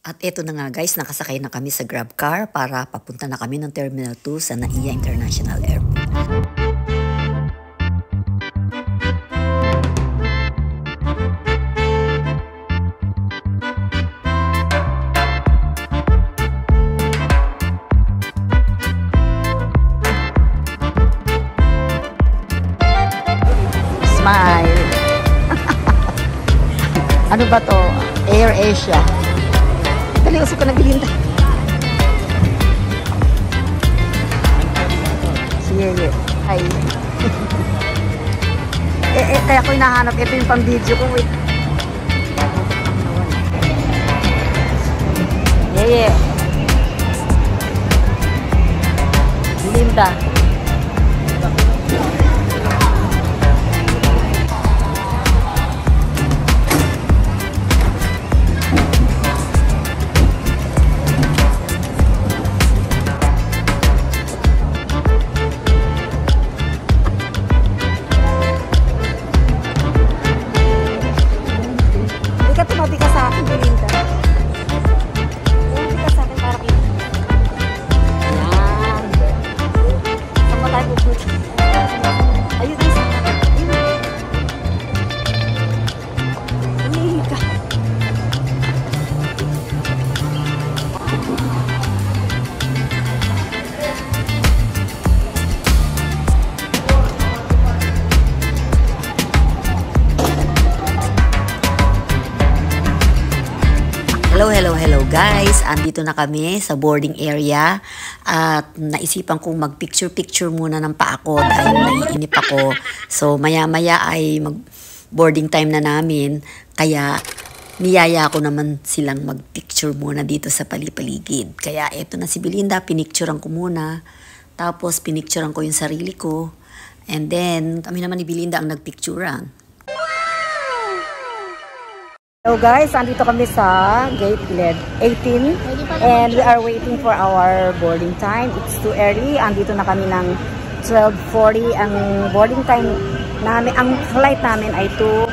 At eto na nga guys, nakasakay na kami sa grab car para papunta na kami ng Terminal 2 sa NAIA International Airport. Smile! Ano ba to? Air Asia. Dali, usok ka naghihinta. Sige. Ay. Kaya ko hinahanap. Ito yung pang-video ko. Wait. Yeah. Linda. Tumabi ka sa akin, Belinda. Tumabi ka sa akin para kita. Yan. Saan ba tayo pupunta? Ayun, isa. Ayun. Ka. Hello guys! Andito na kami sa boarding area at naisipan kong mag-picture muna ng paa ko dahil naiinip ako. So maya-maya ay mag-boarding time na namin kaya niyaya ko naman silang mag-picture muna dito sa palipaligid. Kaya eto na si Belinda, pinicturean ko muna. Tapos pinicturean ko yung sarili ko. And then kami naman ni Belinda ang nagpicturean. Hello guys, andito kami sa gate 18 and we are waiting for our boarding time. It's too early. Andito na kami ng 12:40. Ang boarding time namin, ang flight namin ay 2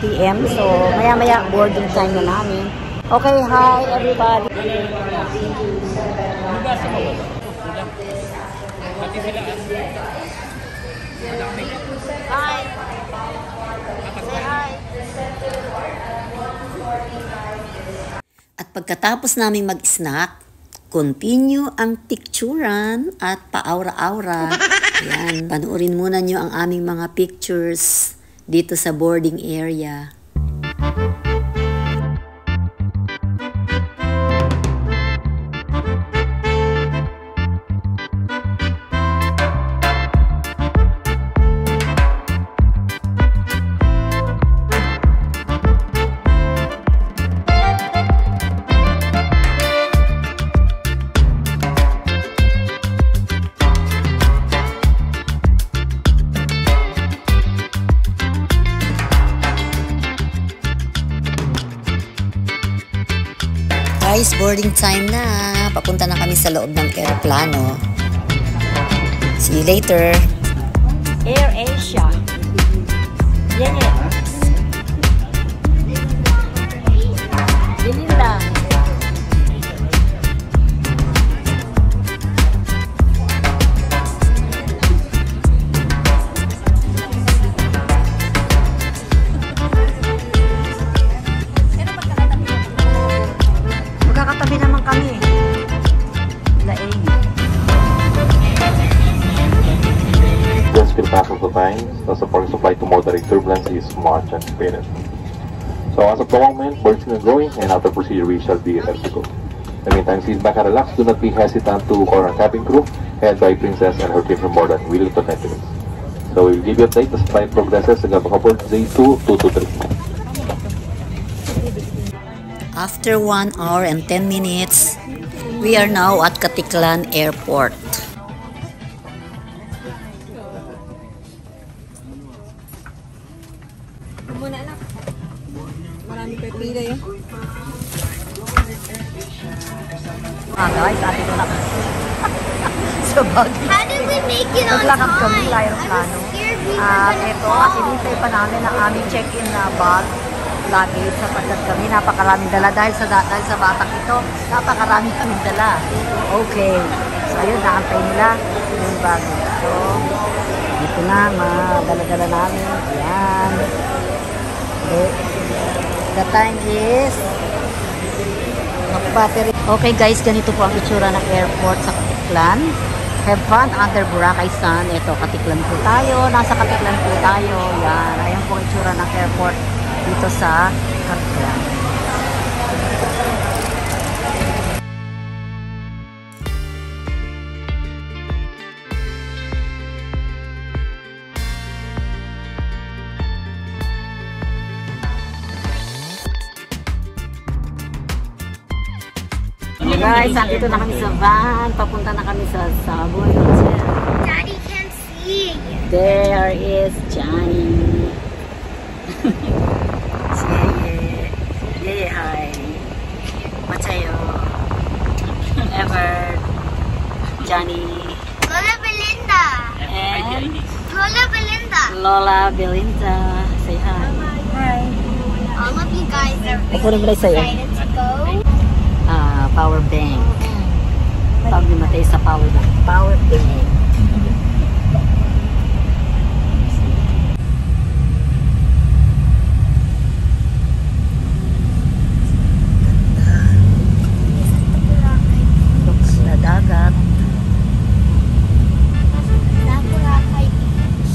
p.m. So maya-maya boarding time na namin. Okay, hi everybody. Hi. Hi. At pagkatapos naming mag-snack, continue ang picturean at pa-aura-aura. Ayan, panoorin muna nyo ang aming mga pictures dito sa boarding area. Guys, boarding time na. Papunta na kami sa loob ng aeroplano. See you later. Air Asia. Yan yan. Belinda. Magkakatabi naman kami. Laing. Just fill back of the tanks. The supporting supply to moderate turbulence is much anticipated. So as of the moment, birds are growing and after procedure we shall be ready to go. In the meantime, sit back and relax. Do not be hesitant to call our cabin crew head by Princess and her team for more than willing to 10 minutes. So we'll give you a update as flight progresses and couple day 2, 2 to 3. After 1 hour and 10 minutes, we are now at Katiklan Airport. Muna anak. Marami pipila yun. Guys, andito na kami. Sa Baguio. How did we make it on Naglakad time? kami sa aeroplano. At ito, at inintay pa namin ang aming check-in na bag. luggage sapagkat kami napakaraming dala dahil sa batang ito, napakaraming kaming dala. Okay. So, ayun, naantay nila yung bago. So, ito na, madala-dala namin. Ayan. Okay. The time is battery. Okay guys, ganito po ang itsura ng airport sa Katiklan. Have fun under Boracay Sun. Ito, Katiklan po tayo. Nasa Katiklan po tayo. Yan. Ayan po ang itsura ng airport dito sa Katiklan. Guys, andito na kami sa van. Papunta na kami sa Savoy Hotel. Daddy can't see. There is Johnny. Yeah, hi. Mateo. Ever. Johnny. Lola Belinda. And Lola Belinda. Lola Belinda. Say hi. Hi. All of you guys are Kukunin mo na sa'yo. excited to go. Power bank. Tawag ni Mateo sa power bank. Power bank. Sa dagat. Sa Boracay Beach.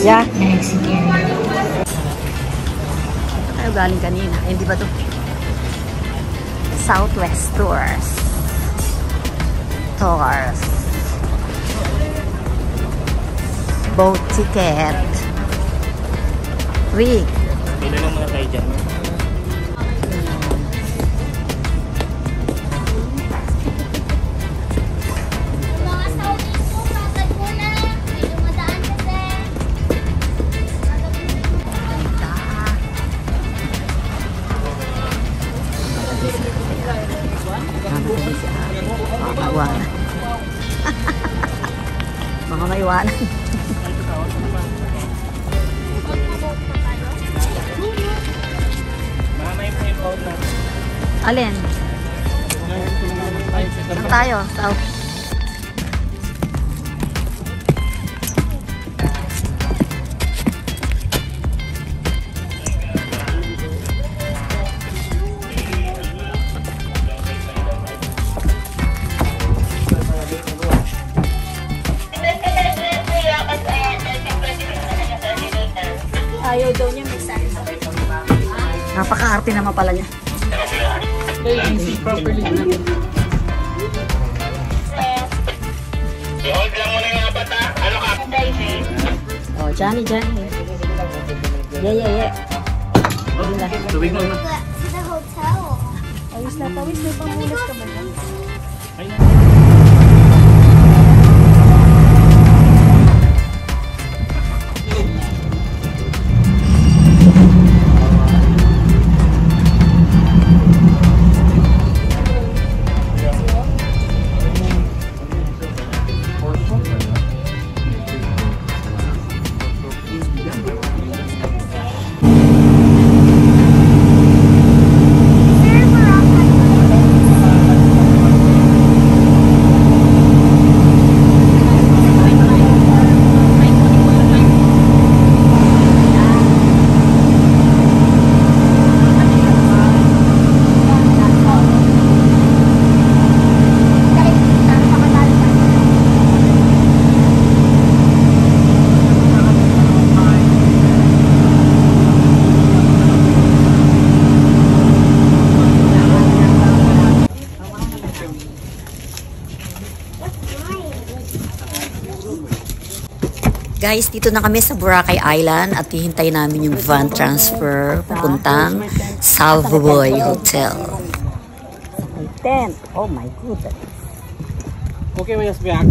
Yeah. Tayo galing kanina. Hindi ba ito? Southwest Tours. Boat ticket. Free. Pila lang muna tayo dyan. Mga Saudi po, pagod muna. May dumadaan kasi. Mga maiwanan. Mamay pa yung phone natin. Alin? Saan tayo? South. Ayaw daw niya may sign. Napaka-arte naman pala niya. Properly. I-hold lang muna yung apat ha. Ano ka? Oh, Johnny. Yeah. Tubig mo na. To the hotel. Pawis na, may pamulas ka ba dyan? Guys, dito na kami sa Boracay Island at hihintay namin yung van transfer papuntang Savoy Hotel. Tent. Oh my goodness. Okay, may back.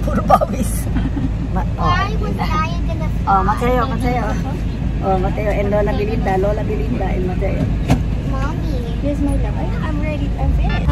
Puro pawis. Why was Lion gonna Oh, Mateo. Oh, Mateo and Lola Belinda and Mateo. Mommy, here's my love. I'm ready. I'm finished.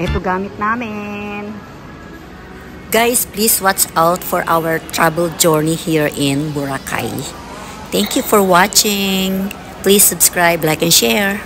Ito gamit namin. Guys, please watch out for our travel journey here in Boracay. Thank you for watching. Please subscribe, like, and share.